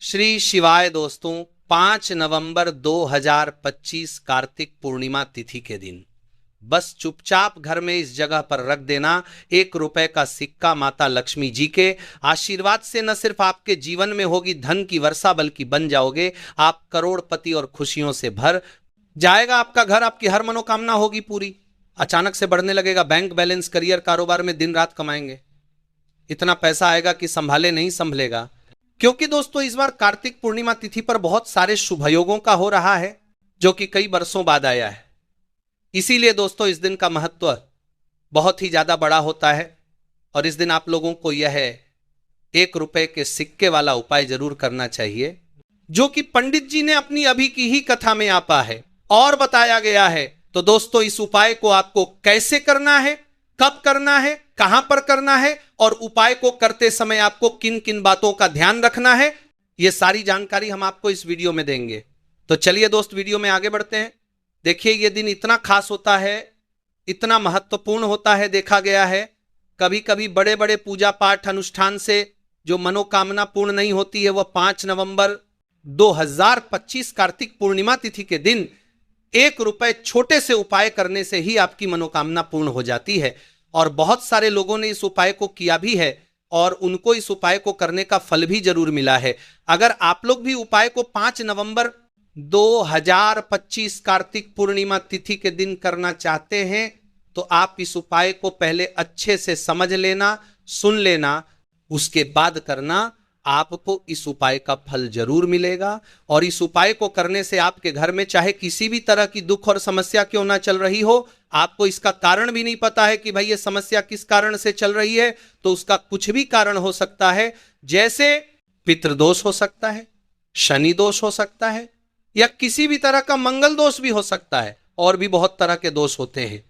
श्री शिवाय दोस्तों, 5 नवंबर 2025 कार्तिक पूर्णिमा तिथि के दिन बस चुपचाप घर में इस जगह पर रख देना 1 रुपए का सिक्का। माता लक्ष्मी जी के आशीर्वाद से न सिर्फ आपके जीवन में होगी धन की वर्षा, बल्कि बन जाओगे आप करोड़पति और खुशियों से भर जाएगा आपका घर। आपकी हर मनोकामना होगी पूरी। अचानक से बढ़ने लगेगा बैंक बैलेंस, करियर कारोबार में दिन रात कमाएंगे, इतना पैसा आएगा कि संभाले नहीं संभलेगा। क्योंकि दोस्तों इस बार कार्तिक पूर्णिमा तिथि पर बहुत सारे शुभ योगों का हो रहा है, जो कि कई वर्षों बाद आया है। इसीलिए दोस्तों इस दिन का महत्व बहुत ही ज्यादा बड़ा होता है और इस दिन आप लोगों को यह 1 रुपए के सिक्के वाला उपाय जरूर करना चाहिए, जो कि पंडित जी ने अपनी अभी की ही कथा में आपा है और बताया गया है। तो दोस्तों इस उपाय को आपको कैसे करना है, कब करना है, कहां पर करना है और उपाय को करते समय आपको किन किन बातों का ध्यान रखना है, यह सारी जानकारी हम आपको इस वीडियो में देंगे। तो चलिए दोस्त वीडियो में आगे बढ़ते हैं। देखिए यह दिन इतना खास होता है, इतना महत्वपूर्ण होता है। देखा गया है कभी कभी बड़े बड़े पूजा पाठ अनुष्ठान से जो मनोकामना पूर्ण नहीं होती है, वह 5 नवंबर 2025 कार्तिक पूर्णिमा तिथि के दिन 1 रुपए छोटे से उपाय करने से ही आपकी मनोकामना पूर्ण हो जाती है। और बहुत सारे लोगों ने इस उपाय को किया भी है और उनको इस उपाय को करने का फल भी जरूर मिला है। अगर आप लोग भी उपाय को 5 नवंबर 2025 कार्तिक पूर्णिमा तिथि के दिन करना चाहते हैं तो आप इस उपाय को पहले अच्छे से समझ लेना, सुन लेना, उसके बाद करना। आपको इस उपाय का फल जरूर मिलेगा और इस उपाय को करने से आपके घर में चाहे किसी भी तरह की दुख और समस्या क्यों ना चल रही हो, आपको इसका कारण भी नहीं पता है कि भाई ये समस्या किस कारण से चल रही है, तो उसका कुछ भी कारण हो सकता है। जैसे पितृदोष हो सकता है, शनि दोष हो सकता है, या किसी भी तरह का मंगल दोष भी हो सकता है, और भी बहुत तरह के दोष होते हैं,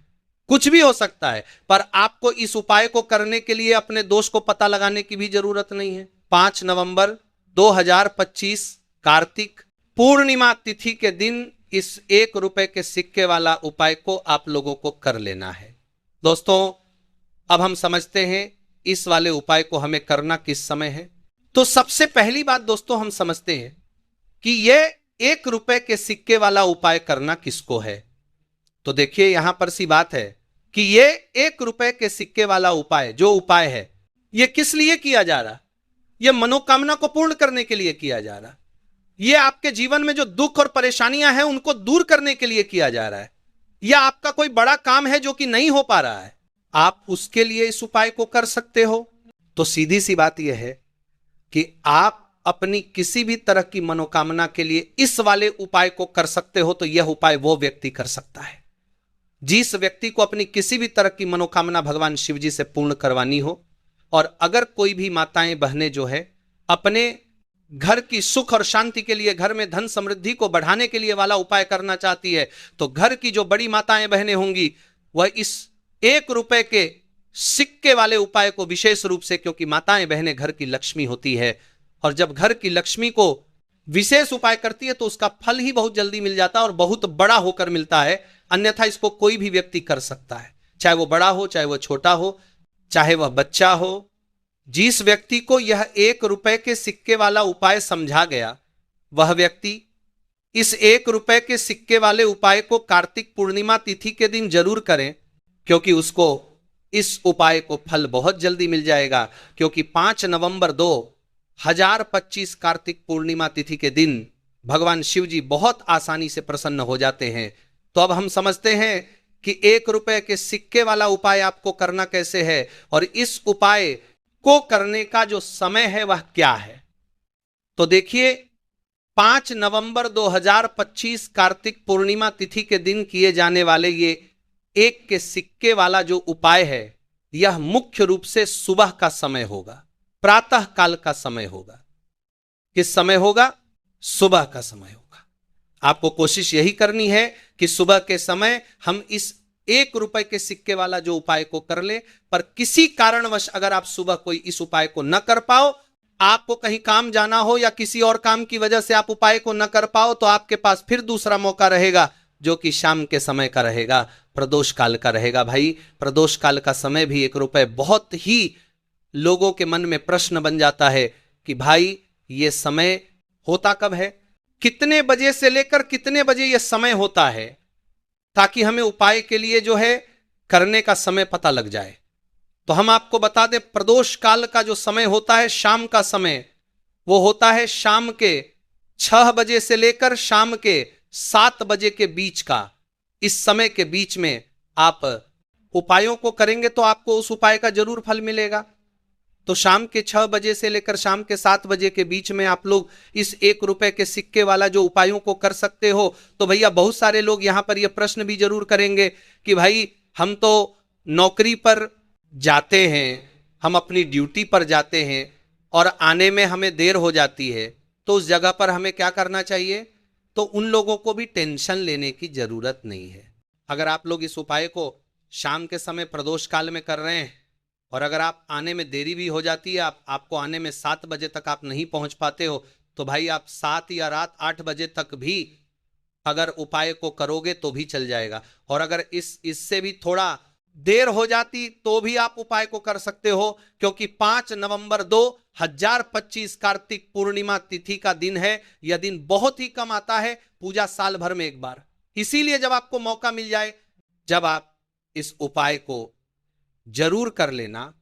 कुछ भी हो सकता है। पर आपको इस उपाय को करने के लिए अपने दोष को पता लगाने की भी जरूरत नहीं है। 5 नवंबर 2025 कार्तिक पूर्णिमा तिथि के दिन इस 1 रुपए के सिक्के वाला उपाय को आप लोगों को कर लेना है। दोस्तों अब हम समझते हैं इस वाले उपाय को हमें करना किस समय है। तो सबसे पहली बात दोस्तों हम समझते हैं कि यह 1 रुपए के सिक्के वाला उपाय करना किसको है। तो देखिए यहां पर सी बात है कि यह 1 रुपए के सिक्के वाला उपाय जो उपाय है, यह किस लिए किया जा रहा? यह मनोकामना को पूर्ण करने के लिए किया जा रहा। यह आपके जीवन में जो दुख और परेशानियां हैं उनको दूर करने के लिए किया जा रहा है। यह आपका कोई बड़ा काम है जो कि नहीं हो पा रहा है, आप उसके लिए इस उपाय को कर सकते हो। तो सीधी सी बात यह है कि आप अपनी किसी भी तरह की मनोकामना के लिए इस वाले उपाय को कर सकते हो। तो यह उपाय वो व्यक्ति कर सकता है जिस व्यक्ति को अपनी किसी भी तरह की मनोकामना भगवान शिव जी से पूर्ण करवानी हो। और अगर कोई भी माताएं बहनें जो है अपने घर की सुख और शांति के लिए, घर में धन समृद्धि को बढ़ाने के लिए वाला उपाय करना चाहती है, तो घर की जो बड़ी माताएं बहनें होंगी वह इस 1 रुपए के सिक्के वाले उपाय को विशेष रूप से, क्योंकि माताएं बहनें घर की लक्ष्मी होती है और जब घर की लक्ष्मी को विशेष उपाय करती है तो उसका फल ही बहुत जल्दी मिल जाता है और बहुत बड़ा होकर मिलता है। अन्यथा इसको कोई भी व्यक्ति कर सकता है, चाहे वो बड़ा हो, चाहे वो छोटा हो, चाहे वह बच्चा हो। जिस व्यक्ति को यह 1 रुपए के सिक्के वाला उपाय समझा गया, वह व्यक्ति इस 1 रुपए के सिक्के वाले उपाय को कार्तिक पूर्णिमा तिथि के दिन जरूर करें, क्योंकि उसको इस उपाय को फल बहुत जल्दी मिल जाएगा। क्योंकि 5 नवंबर 2025 कार्तिक पूर्णिमा तिथि के दिन भगवान शिव जी बहुत आसानी से प्रसन्न हो जाते हैं। तो अब हम समझते हैं कि 1 रुपए के सिक्के वाला उपाय आपको करना कैसे है और इस उपाय को करने का जो समय है वह क्या है। तो देखिए 5 नवंबर 2025 कार्तिक पूर्णिमा तिथि के दिन किए जाने वाले ये 1 के सिक्के वाला जो उपाय है, यह मुख्य रूप से सुबह का समय होगा, प्रातः काल का समय होगा। किस समय होगा? सुबह का समय होगा। आपको कोशिश यही करनी है कि सुबह के समय हम इस 1 रुपए के सिक्के वाला जो उपाय को कर ले। पर किसी कारणवश अगर आप सुबह कोई इस उपाय को न कर पाओ, आपको कहीं काम जाना हो या किसी और काम की वजह से आप उपाय को न कर पाओ, तो आपके पास फिर दूसरा मौका रहेगा जो कि शाम के समय का रहेगा, प्रदोष काल का रहेगा। भाई प्रदोष काल का समय भी 1 रुपए बहुत ही लोगों के मन में प्रश्न बन जाता है कि भाई ये समय होता कब है, कितने बजे से लेकर कितने बजे यह समय होता है, ताकि हमें उपाय के लिए जो है करने का समय पता लग जाए। तो हम आपको बता दें, प्रदोष काल का जो समय होता है, शाम का समय, वो होता है शाम के 6 बजे से लेकर शाम के 7 बजे के बीच का। इस समय के बीच में आप उपायों को करेंगे तो आपको उस उपाय का जरूर फल मिलेगा। तो शाम के 6 बजे से लेकर शाम के 7 बजे के बीच में आप लोग इस 1 रुपए के सिक्के वाला जो उपायों को कर सकते हो। तो भैया बहुत सारे लोग यहां पर यह प्रश्न भी जरूर करेंगे कि भाई हम तो नौकरी पर जाते हैं, हम अपनी ड्यूटी पर जाते हैं और आने में हमें देर हो जाती है, तो उस जगह पर हमें क्या करना चाहिए? तो उन लोगों को भी टेंशन लेने की जरूरत नहीं है। अगर आप लोग इस उपाय को शाम के समय प्रदोष काल में कर रहे हैं और अगर आप आने में देरी भी हो जाती है, आपको आने में 7 बजे तक आप नहीं पहुंच पाते हो, तो भाई आप 7 या रात 8 बजे तक भी अगर उपाय को करोगे तो भी चल जाएगा। और अगर इससे भी थोड़ा देर हो जाती तो भी आप उपाय को कर सकते हो, क्योंकि 5 नवंबर 2025 कार्तिक पूर्णिमा तिथि का दिन है। यह दिन बहुत ही कम आता है, पूजा साल भर में एक बार। इसीलिए जब आपको मौका मिल जाए, जब आप इस उपाय को जरूर कर लेना।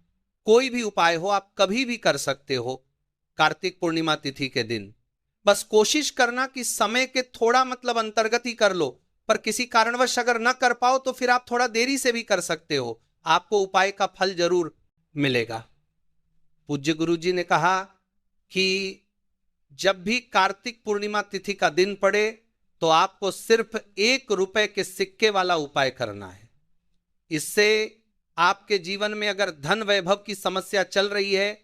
कोई भी उपाय हो आप कभी भी कर सकते हो कार्तिक पूर्णिमा तिथि के दिन। बस कोशिश करना कि समय के थोड़ा मतलब अंतर्गत ही कर लो, पर किसी कारणवश अगर ना कर पाओ तो फिर आप थोड़ा देरी से भी कर सकते हो, आपको उपाय का फल जरूर मिलेगा। पूज्य गुरु जी ने कहा कि जब भी कार्तिक पूर्णिमा तिथि का दिन पड़े तो आपको सिर्फ 1 रुपए के सिक्के वाला उपाय करना है। इससे आपके जीवन में अगर धन वैभव की समस्या चल रही है,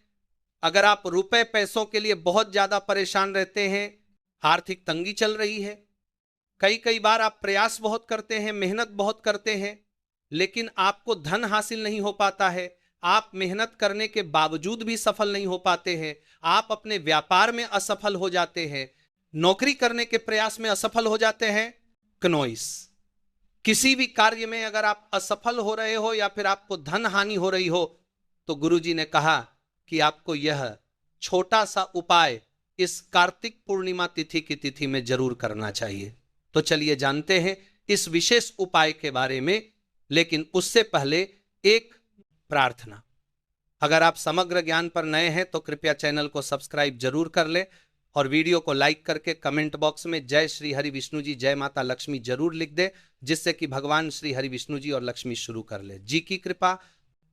अगर आप रुपए पैसों के लिए बहुत ज्यादा परेशान रहते हैं, आर्थिक तंगी चल रही है, कई बार आप प्रयास बहुत करते हैं, मेहनत बहुत करते हैं, लेकिन आपको धन हासिल नहीं हो पाता है, आप मेहनत करने के बावजूद भी सफल नहीं हो पाते हैं, आप अपने व्यापार में असफल हो जाते हैं, नौकरी करने के प्रयास में असफल हो जाते हैं, कनोइस किसी भी कार्य में अगर आप असफल हो रहे हो या फिर आपको धन हानि हो रही हो, तो गुरुजी ने कहा कि आपको यह छोटा सा उपाय इस कार्तिक पूर्णिमा तिथि की तिथि में जरूर करना चाहिए। तो चलिए जानते हैं इस विशेष उपाय के बारे में, लेकिन उससे पहले एक प्रार्थना। अगर आप समग्र ज्ञान पर नए हैं तो कृपया चैनल को सब्सक्राइब जरूर कर लें और वीडियो को लाइक करके कमेंट बॉक्स में जय श्री हरि विष्णु जी, जय माता लक्ष्मी जरूर लिख दे, जिससे कि भगवान श्री हरि विष्णु जी और लक्ष्मी शुरू कर ले। जी की कृपा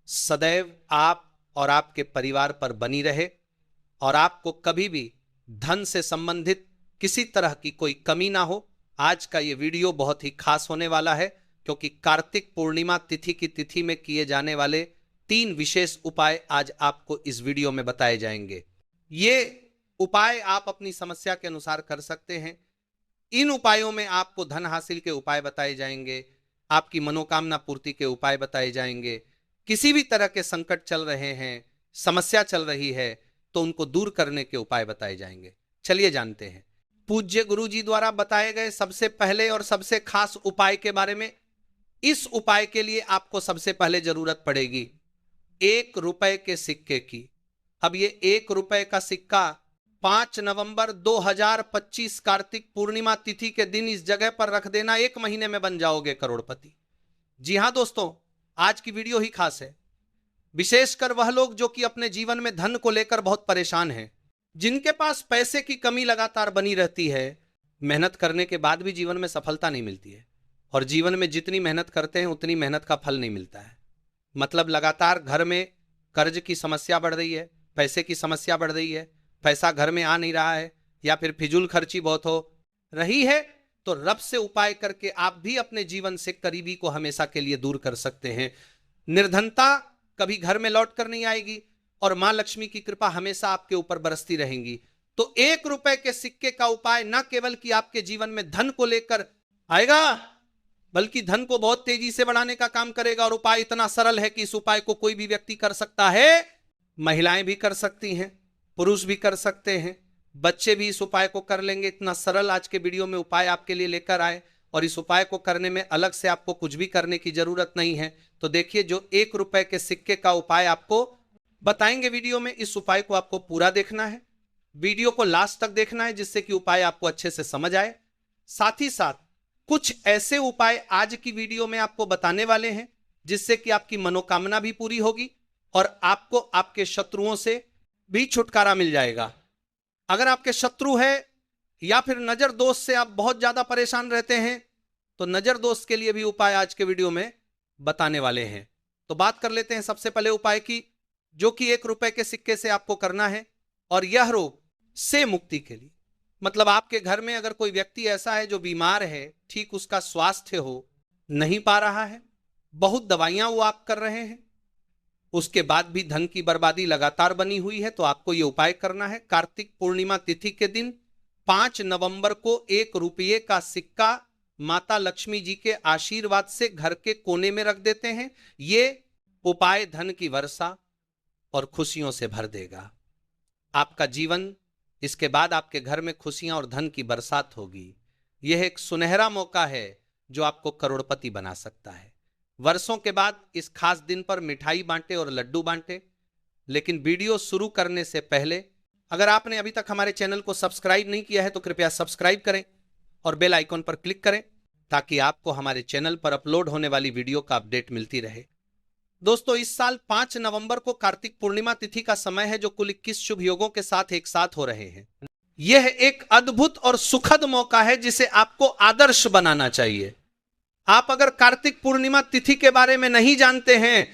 सदैव आप और आपके परिवार पर बनी रहे और आपको कभी भी धन से संबंधित किसी तरह की कोई कमी ना हो। आज का ये वीडियो बहुत ही खास होने वाला है, क्योंकि कार्तिक पूर्णिमा तिथि की तिथि में किए जाने वाले 3 विशेष उपाय आज आपको इस वीडियो में बताए जाएंगे। ये उपाय आप अपनी समस्या के अनुसार कर सकते हैं। इन उपायों में आपको धन हासिल के उपाय बताए जाएंगे, आपकी मनोकामना पूर्ति के उपाय बताए जाएंगे, किसी भी तरह के संकट चल रहे हैं, समस्या चल रही है तो उनको दूर करने के उपाय बताए जाएंगे। चलिए जानते हैं पूज्य गुरु जी द्वारा बताए गए सबसे पहले और सबसे खास उपाय के बारे में। इस उपाय के लिए आपको सबसे पहले जरूरत पड़ेगी 1 रुपए के सिक्के की। अब ये 1 रुपए का सिक्का 5 नवंबर 2025 कार्तिक पूर्णिमा तिथि के दिन इस जगह पर रख देना, 1 महीने में बन जाओगे करोड़पति। जी हां दोस्तों, आज की वीडियो ही खास है, विशेषकर वह लोग जो कि अपने जीवन में धन को लेकर बहुत परेशान हैं, जिनके पास पैसे की कमी लगातार बनी रहती है, मेहनत करने के बाद भी जीवन में सफलता नहीं मिलती है, और जीवन में जितनी मेहनत करते हैं उतनी मेहनत का फल नहीं मिलता है। मतलब लगातार घर में कर्ज की समस्या बढ़ रही है, पैसे की समस्या बढ़ रही है, पैसा घर में आ नहीं रहा है, या फिर फिजूल खर्ची बहुत हो रही है, तो रब से उपाय करके आप भी अपने जीवन से करीबी को हमेशा के लिए दूर कर सकते हैं। निर्धनता कभी घर में लौट कर नहीं आएगी और मां लक्ष्मी की कृपा हमेशा आपके ऊपर बरसती रहेंगी। तो 1 रुपए के सिक्के का उपाय न केवल कि आपके जीवन में धन को लेकर आएगा, बल्कि धन को बहुत तेजी से बढ़ाने का काम करेगा। और उपाय इतना सरल है कि इस उपाय को कोई भी व्यक्ति कर सकता है, महिलाएं भी कर सकती हैं, पुरुष भी कर सकते हैं, बच्चे भी इस उपाय को कर लेंगे। इतना सरल आज के वीडियो में उपाय आपके लिए लेकर आए, और इस उपाय को करने में अलग से आपको कुछ भी करने की जरूरत नहीं है। तो देखिए, जो 1 रुपए के सिक्के का उपाय आपको बताएंगे वीडियो में, इस उपाय को आपको पूरा देखना है वीडियो को लास्ट तक देखना है जिससे कि उपाय आपको अच्छे से समझ आए। साथ ही साथ कुछ ऐसे उपाय आज की वीडियो में आपको बताने वाले हैं जिससे कि आपकी मनोकामना भी पूरी होगी और आपको आपके शत्रुओं से भी छुटकारा मिल जाएगा। अगर आपके शत्रु है या फिर नजर दोष से आप बहुत ज्यादा परेशान रहते हैं तो नजर दोष के लिए भी उपाय आज के वीडियो में बताने वाले हैं। तो बात कर लेते हैं सबसे पहले उपाय की, जो कि 1 रुपए के सिक्के से आपको करना है। और यह रोग से मुक्ति के लिए, मतलब आपके घर में अगर कोई व्यक्ति ऐसा है जो बीमार है, ठीक उसका स्वास्थ्य हो नहीं पा रहा है, बहुत दवाइयां वो आप कर रहे हैं, उसके बाद भी धन की बर्बादी लगातार बनी हुई है, तो आपको यह उपाय करना है। कार्तिक पूर्णिमा तिथि के दिन 5 नवंबर को 1 रुपये का सिक्का माता लक्ष्मी जी के आशीर्वाद से घर के कोने में रख देते हैं। ये उपाय धन की वर्षा और खुशियों से भर देगा आपका जीवन। इसके बाद आपके घर में खुशियां और धन की बरसात होगी। यह एक सुनहरा मौका है जो आपको करोड़पति बना सकता है। वर्षों के बाद इस खास दिन पर मिठाई बांटे और लड्डू बांटे। लेकिन वीडियो शुरू करने से पहले अगर आपने अभी तक हमारे चैनल को सब्सक्राइब नहीं किया है तो कृपया सब्सक्राइब करें और बेल आइकॉन पर क्लिक करें ताकि आपको हमारे चैनल पर अपलोड होने वाली वीडियो का अपडेट मिलती रहे। दोस्तों, इस साल 5 नवंबर को कार्तिक पूर्णिमा तिथि का समय है जो कुल 21 शुभ योगों के साथ एक साथ हो रहे हैं। यह एक अद्भुत और सुखद मौका है जिसे आपको आदर्श बनाना चाहिए। आप अगर कार्तिक पूर्णिमा तिथि के बारे में नहीं जानते हैं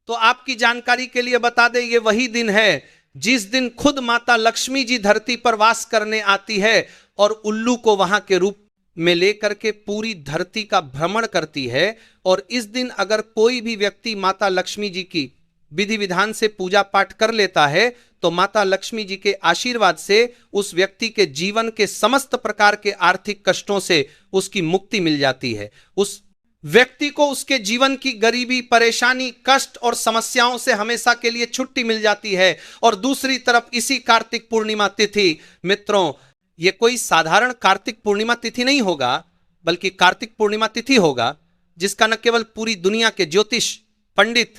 तो आपकी जानकारी के लिए बता दें, यह वही दिन है जिस दिन खुद माता लक्ष्मी जी धरती पर वास करने आती है और उल्लू को वहां के रूप में लेकर के पूरी धरती का भ्रमण करती है। और इस दिन अगर कोई भी व्यक्ति माता लक्ष्मी जी की विधि विधान से पूजा पाठ कर लेता है तो माता लक्ष्मी जी के आशीर्वाद से उस व्यक्ति के जीवन के समस्त प्रकार के आर्थिक कष्टों से उसकी मुक्ति मिल जाती है। उस व्यक्ति को उसके जीवन की गरीबी, परेशानी, कष्ट और समस्याओं से हमेशा के लिए छुट्टी मिल जाती है। और दूसरी तरफ इसी कार्तिक पूर्णिमा तिथि, मित्रों, ये कोई साधारण कार्तिक पूर्णिमा तिथि नहीं होगा बल्कि कार्तिक पूर्णिमा तिथि होगा जिसका न केवल पूरी दुनिया के ज्योतिष, पंडित,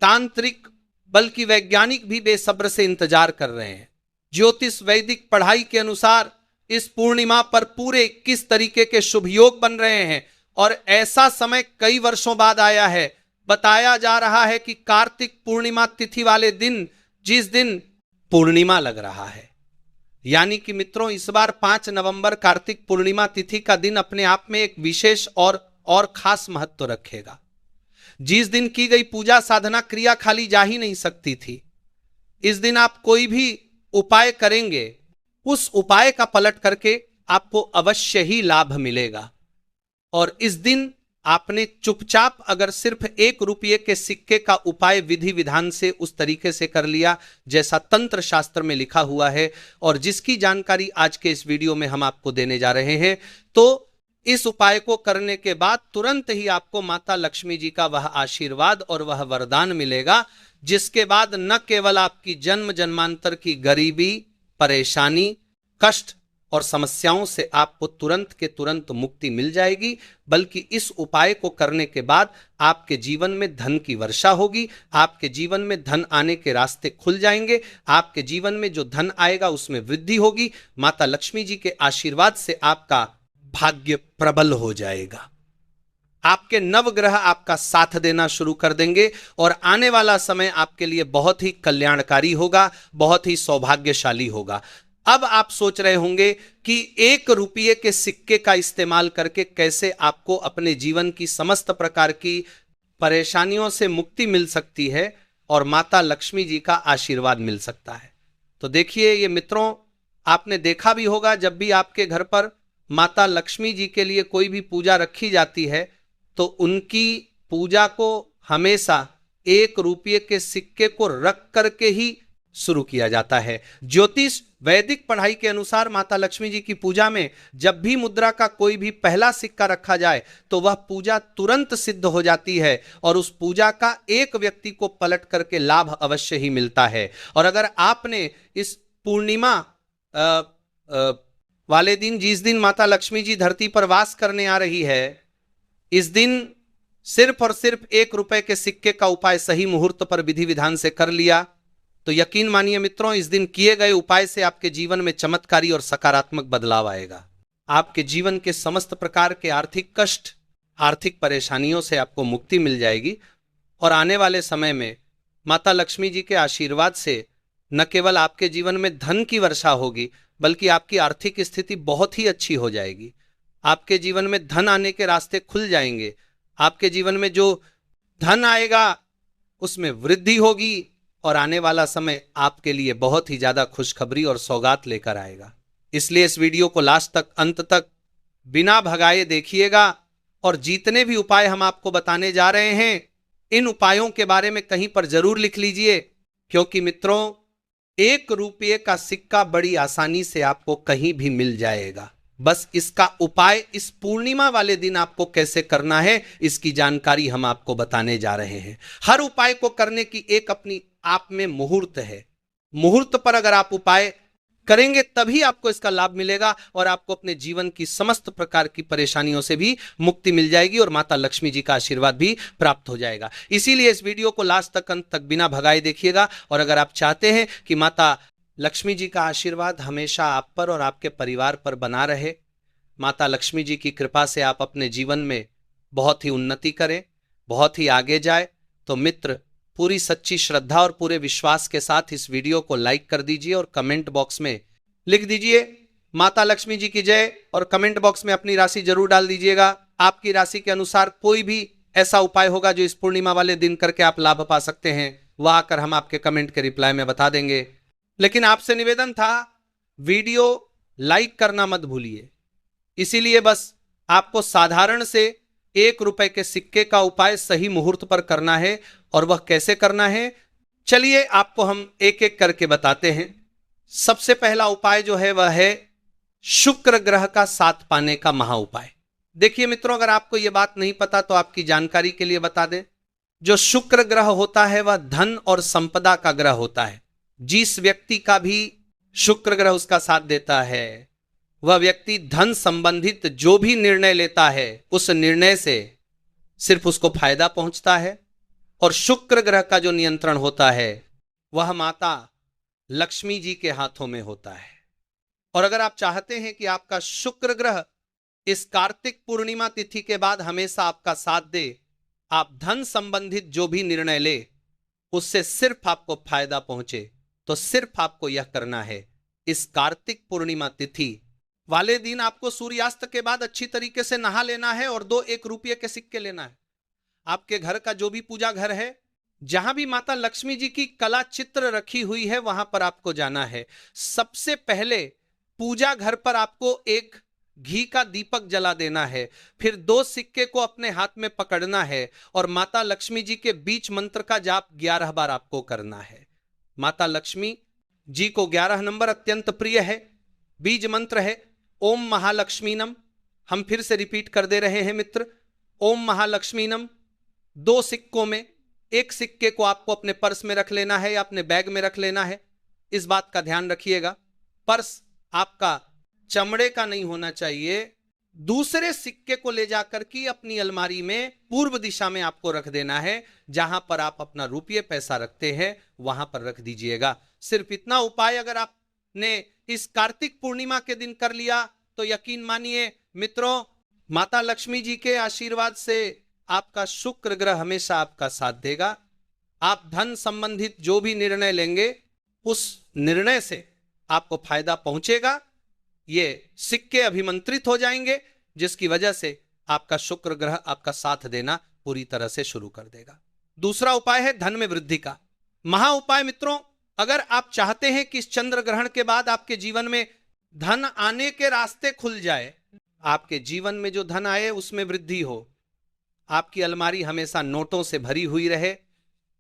तांत्रिक बल्कि वैज्ञानिक भी बेसब्र से इंतजार कर रहे हैं। ज्योतिष वैदिक पढ़ाई के अनुसार इस पूर्णिमा पर पूरे 21 तरीके के शुभ योग बन रहे हैं और ऐसा समय कई वर्षों बाद आया है। बताया जा रहा है कि कार्तिक पूर्णिमा तिथि वाले दिन, जिस दिन पूर्णिमा लग रहा है, यानी कि मित्रों इस बार 5 नवंबर कार्तिक पूर्णिमा तिथि का दिन अपने आप में एक विशेष और खास महत्व रखेगा। जिस दिन की गई पूजा साधना क्रिया खाली जा ही नहीं सकती थी। इस दिन आप कोई भी उपाय करेंगे, उस उपाय का पलट करके आपको अवश्य ही लाभ मिलेगा। और इस दिन आपने चुपचाप अगर सिर्फ 1 रुपये के सिक्के का उपाय विधि विधान से उस तरीके से कर लिया जैसा तंत्र शास्त्र में लिखा हुआ है और जिसकी जानकारी आज के इस वीडियो में हम आपको देने जा रहे हैं, तो इस उपाय को करने के बाद तुरंत ही आपको माता लक्ष्मी जी का वह आशीर्वाद और वह वरदान मिलेगा, जिसके बाद न केवल आपकी जन्म जन्मांतर की गरीबी, परेशानी, कष्ट और समस्याओं से आपको तुरंत के तुरंत मुक्ति मिल जाएगी, बल्कि इस उपाय को करने के बाद आपके जीवन में धन की वर्षा होगी। आपके जीवन में धन आने के रास्ते खुल जाएंगे। आपके जीवन में जो धन आएगा उसमें वृद्धि होगी। माता लक्ष्मी जी के आशीर्वाद से आपका भाग्य प्रबल हो जाएगा। आपके नवग्रह आपका साथ देना शुरू कर देंगे और आने वाला समय आपके लिए बहुत ही कल्याणकारी होगा, बहुत ही सौभाग्यशाली होगा। अब आप सोच रहे होंगे कि 1 रुपये के सिक्के का इस्तेमाल करके कैसे आपको अपने जीवन की समस्त प्रकार की परेशानियों से मुक्ति मिल सकती है और माता लक्ष्मी जी का आशीर्वाद मिल सकता है। तो देखिए ये मित्रों, आपने देखा भी होगा जब भी आपके घर पर माता लक्ष्मी जी के लिए कोई भी पूजा रखी जाती है तो उनकी पूजा को हमेशा 1 रुपये के सिक्के को रख करके ही शुरू किया जाता है। ज्योतिष वैदिक पढ़ाई के अनुसार माता लक्ष्मी जी की पूजा में जब भी मुद्रा का कोई भी पहला सिक्का रखा जाए तो वह पूजा तुरंत सिद्ध हो जाती है और उस पूजा का एक व्यक्ति को पलट करके लाभ अवश्य ही मिलता है। और अगर आपने इस पूर्णिमा वाले दिन, जिस दिन माता लक्ष्मी जी धरती पर वास करने आ रही है, इस दिन सिर्फ और सिर्फ 1 रुपए के सिक्के का उपाय सही मुहूर्त पर विधि विधान से कर लिया तो यकीन मानिए मित्रों, इस दिन किए गए उपाय से आपके जीवन में चमत्कारी और सकारात्मक बदलाव आएगा। आपके जीवन के समस्त प्रकार के आर्थिक कष्ट, आर्थिक परेशानियों से आपको मुक्ति मिल जाएगी और आने वाले समय में माता लक्ष्मी जी के आशीर्वाद से न केवल आपके जीवन में धन की वर्षा होगी, बल्कि आपकी आर्थिक स्थिति बहुत ही अच्छी हो जाएगी। आपके जीवन में धन आने के रास्ते खुल जाएंगे। आपके जीवन में जो धन आएगा उसमें वृद्धि होगी और आने वाला समय आपके लिए बहुत ही ज्यादा खुशखबरी और सौगात लेकर आएगा। इसलिए इस वीडियो को लास्ट तक, अंत तक बिना भगाए देखिएगा और जितने भी उपाय हम आपको बताने जा रहे हैं, इन उपायों के बारे में कहीं पर जरूर लिख लीजिए, क्योंकि मित्रों 1 रुपये का सिक्का बड़ी आसानी से आपको कहीं भी मिल जाएगा। बस इसका उपाय इस पूर्णिमा वाले दिन आपको कैसे करना है, इसकी जानकारी हम आपको बताने जा रहे हैं। हर उपाय को करने की एक अपनी आप में मुहूर्त है। मुहूर्त पर अगर आप उपाय करेंगे तभी आपको इसका लाभ मिलेगा और आपको अपने जीवन की समस्त प्रकार की परेशानियों से भी मुक्ति मिल जाएगी और माता लक्ष्मी जी का आशीर्वाद भी प्राप्त हो जाएगा। इसीलिए इस वीडियो को लास्ट तक, अंत तक बिना भगाए देखिएगा। और अगर आप चाहते हैं कि माता लक्ष्मी जी का आशीर्वाद हमेशा आप पर और आपके परिवार पर बना रहे, माता लक्ष्मी जी की कृपा से आप अपने जीवन में बहुत ही उन्नति करें, बहुत ही आगे जाए, तो मित्र पूरी सच्ची श्रद्धा और पूरे विश्वास के साथ इस वीडियो को लाइक कर दीजिए और कमेंट बॉक्स में लिख दीजिए माता लक्ष्मी जी की जय और कमेंट बॉक्स में अपनी राशि जरूर डाल दीजिएगा। आपकी राशि के अनुसार कोई भी ऐसा उपाय होगा जो इस पूर्णिमा वाले दिन करके आप लाभ पा सकते हैं, वह आकर हम आपके कमेंट के रिप्लाई में बता देंगे। लेकिन आपसे निवेदन था, वीडियो लाइक करना मत भूलिए। इसीलिए बस आपको साधारण से 1 रुपए के सिक्के का उपाय सही मुहूर्त पर करना है। और वह कैसे करना है, चलिए आपको हम एक एक करके बताते हैं। सबसे पहला उपाय जो है वह है शुक्र ग्रह का साथ पाने का महा उपाय। देखिए मित्रों, अगर आपको यह बात नहीं पता तो आपकी जानकारी के लिए बता दें, जो शुक्र ग्रह होता है वह धन और संपदा का ग्रह होता है। जिस व्यक्ति का भी शुक्र ग्रह उसका साथ देता है, वह व्यक्ति धन संबंधित जो भी निर्णय लेता है उस निर्णय से सिर्फ उसको फायदा पहुंचता है। और शुक्र ग्रह का जो नियंत्रण होता है वह माता लक्ष्मी जी के हाथों में होता है। और अगर आप चाहते हैं कि आपका शुक्र ग्रह इस कार्तिक पूर्णिमा तिथि के बाद हमेशा आपका साथ दे, आप धन संबंधित जो भी निर्णय ले उससे सिर्फ आपको फायदा पहुंचे, तो सिर्फ आपको यह करना है, इस कार्तिक पूर्णिमा तिथि वाले दिन आपको सूर्यास्त के बाद अच्छी तरीके से नहा लेना है और 2 1 रुपये के सिक्के लेना है। आपके घर का जो भी पूजा घर है, जहां भी माता लक्ष्मी जी की कला चित्र रखी हुई है, वहां पर आपको जाना है। सबसे पहले पूजा घर पर आपको एक घी का दीपक जला देना है, फिर 2 सिक्के को अपने हाथ में पकड़ना है और माता लक्ष्मी जी के बीच मंत्र का जाप 11 बार आपको करना है। माता लक्ष्मी जी को 11 नंबर अत्यंत प्रिय है। बीज मंत्र है ओम महालक्ष्मीनम। हम फिर से रिपीट कर दे रहे हैं मित्र, ओम महालक्ष्मीनम। 2 सिक्कों में एक सिक्के को आपको अपने पर्स में रख लेना है या अपने बैग में रख लेना है। इस बात का ध्यान रखिएगा, पर्स आपका चमड़े का नहीं होना चाहिए। दूसरे सिक्के को ले जाकर के अपनी अलमारी में पूर्व दिशा में आपको रख देना है। जहां पर आप अपना रुपये पैसा रखते हैं वहां पर रख दीजिएगा। सिर्फ इतना उपाय अगर आपने इस कार्तिक पूर्णिमा के दिन कर लिया तो यकीन मानिए मित्रों, माता लक्ष्मी जी के आशीर्वाद से आपका शुक्र ग्रह हमेशा आपका साथ देगा। आप धन संबंधित जो भी निर्णय लेंगे उस निर्णय से आपको फायदा पहुंचेगा। ये सिक्के अभिमंत्रित हो जाएंगे, जिसकी वजह से आपका शुक्र ग्रह आपका साथ देना पूरी तरह से शुरू कर देगा। दूसरा उपाय है धन में वृद्धि का महा उपाय। मित्रों, अगर आप चाहते हैं कि इस चंद्र ग्रहण के बाद आपके जीवन में धन आने के रास्ते खुल जाए, आपके जीवन में जो धन आए उसमें वृद्धि हो, आपकी अलमारी हमेशा नोटों से भरी हुई रहे,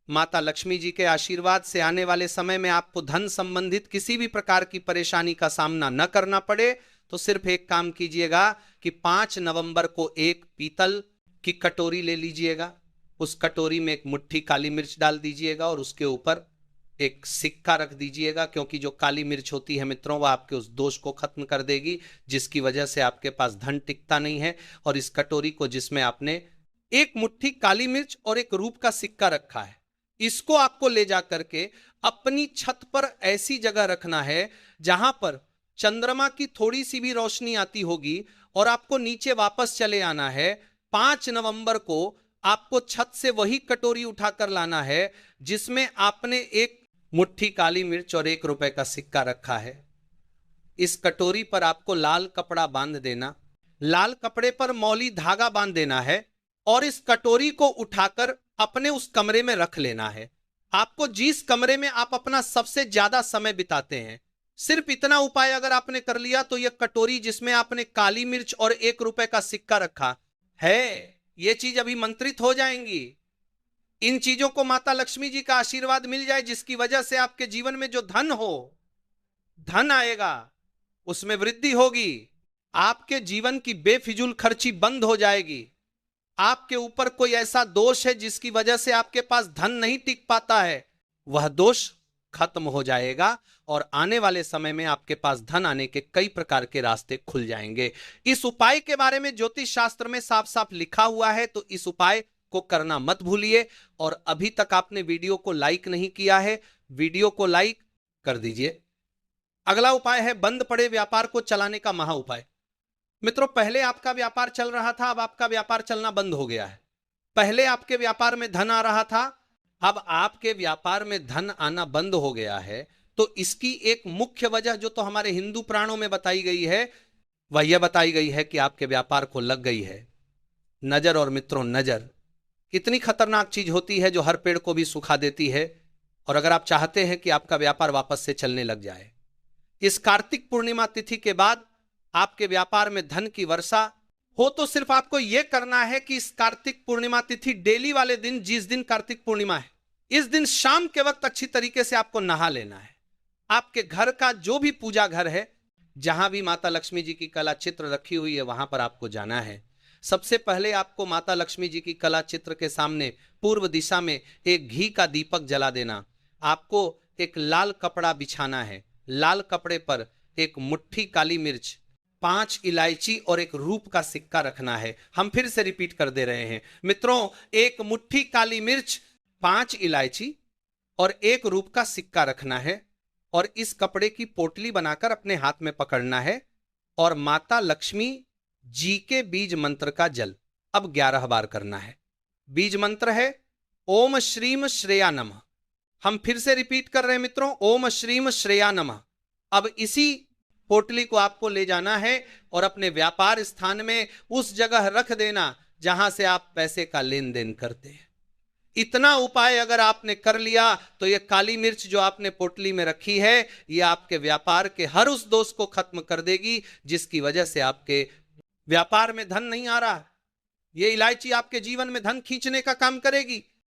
माता लक्ष्मी जी के आशीर्वाद से आने वाले समय में आपको धन संबंधित किसी भी प्रकार की परेशानी का सामना न करना पड़े, तो सिर्फ एक काम कीजिएगा कि 5 नवंबर को एक पीतल की कटोरी ले लीजिएगा। उस कटोरी में एक मुट्ठी काली मिर्च डाल दीजिएगा और उसके ऊपर एक सिक्का रख दीजिएगा, क्योंकि जो काली मिर्च होती है मित्रों, वह आपके उस दोष को खत्म कर देगी जिसकी वजह से आपके पास धन टिकता नहीं है। और इस कटोरी को, जिसमें आपने एक मुट्ठी काली मिर्च और एक रूप का सिक्का रखा है, इसको आपको ले जा करके अपनी छत पर ऐसी जगह रखना है जहां पर चंद्रमा की थोड़ी सी भी रोशनी आती होगी और आपको नीचे वापस चले आना है। 5 नवंबर को आपको छत से वही कटोरी उठाकर लाना है जिसमें आपने एक मुट्ठी काली मिर्च और 1 रुपए का सिक्का रखा है। इस कटोरी पर आपको लाल कपड़ा बांध देना, लाल कपड़े पर मौली धागा बांध देना है और इस कटोरी को उठाकर अपने उस कमरे में रख लेना है। आपको जिस कमरे में आप अपना सबसे ज्यादा समय बिताते हैं, सिर्फ इतना उपाय अगर आपने कर लिया तो यह कटोरी जिसमें आपने काली मिर्च और 1 रुपए का सिक्का रखा है, ये चीज अभिमंत्रित हो जाएंगी। इन चीजों को माता लक्ष्मी जी का आशीर्वाद मिल जाए, जिसकी वजह से आपके जीवन में जो धन हो, धन आएगा, उसमें वृद्धि होगी, आपके जीवन की बेफिजूल खर्ची बंद हो जाएगी। आपके ऊपर कोई ऐसा दोष है जिसकी वजह से आपके पास धन नहीं टिक पाता है, वह दोष खत्म हो जाएगा और आने वाले समय में आपके पास धन आने के कई प्रकार के रास्ते खुल जाएंगे। इस उपाय के बारे में ज्योतिष शास्त्र में साफ साफ लिखा हुआ है, तो इस उपाय को करना मत भूलिए। और अभी तक आपने वीडियो को लाइक नहीं किया है, वीडियो को लाइक कर दीजिए। अगला उपाय है बंद पड़े व्यापार को चलाने का महा उपाय। मित्रों, पहले आपका व्यापार चल रहा था, अब आपका व्यापार चलना बंद हो गया है। पहले आपके व्यापार में धन आ रहा था, अब आपके व्यापार में धन आना बंद हो गया है। तो इसकी एक मुख्य वजह जो तो हमारे हिंदू पुराणों में बताई गई है, वह यह बताई गई है कि आपके व्यापार को लग गई है नजर। और मित्रों, नजर कितनी खतरनाक चीज होती है जो हर पेड़ को भी सुखा देती है। और अगर आप चाहते हैं कि आपका व्यापार वापस से चलने लग जाए, इस कार्तिक पूर्णिमा तिथि के बाद आपके व्यापार में धन की वर्षा हो, तो सिर्फ आपको यह करना है कि इस कार्तिक पूर्णिमा तिथि डेली वाले दिन, जिस दिन कार्तिक पूर्णिमा है, इस दिन शाम के वक्त अच्छी तरीके से आपको नहा लेना है। आपके घर का जो भी पूजा घर है, जहां भी माता लक्ष्मी जी की कला चित्र रखी हुई है, वहां पर आपको जाना है। सबसे पहले आपको माता लक्ष्मी जी की कला चित्र के सामने पूर्व दिशा में एक घी का दीपक जला देना। आपको एक लाल कपड़ा बिछाना है, लाल कपड़े पर एक मुट्ठी काली मिर्च, 5 इलायची और एक रूप का सिक्का रखना है। हम फिर से रिपीट कर दे रहे हैं मित्रों, एक मुट्ठी काली मिर्च, 5 इलायची और एक रूप का सिक्का रखना है और इस कपड़े की पोटली बनाकर अपने हाथ में पकड़ना है और माता लक्ष्मी जी के बीज मंत्र का जल अब 11 बार करना है। बीज मंत्र है ओम श्रीम श्रेया नमः। हम फिर से रिपीट कर रहे हैं मित्रों, ओम श्रीम श्रेया नमः। अब इसी पोटली को आपको ले जाना है और अपने व्यापार स्थान में उस जगह रख देना जहां से आप पैसे का लेन देन करते हैं। इतना उपाय अगर आपने कर लिया तो यह काली मिर्च जो आपने पोटली में रखी है, यह आपके व्यापार के हर उस दोष को खत्म कर देगी जिसकी वजह से आपके व्यापार में धन नहीं आ रहा। यह इलायची आपके जीवन में धन खींचने का काम करेगी।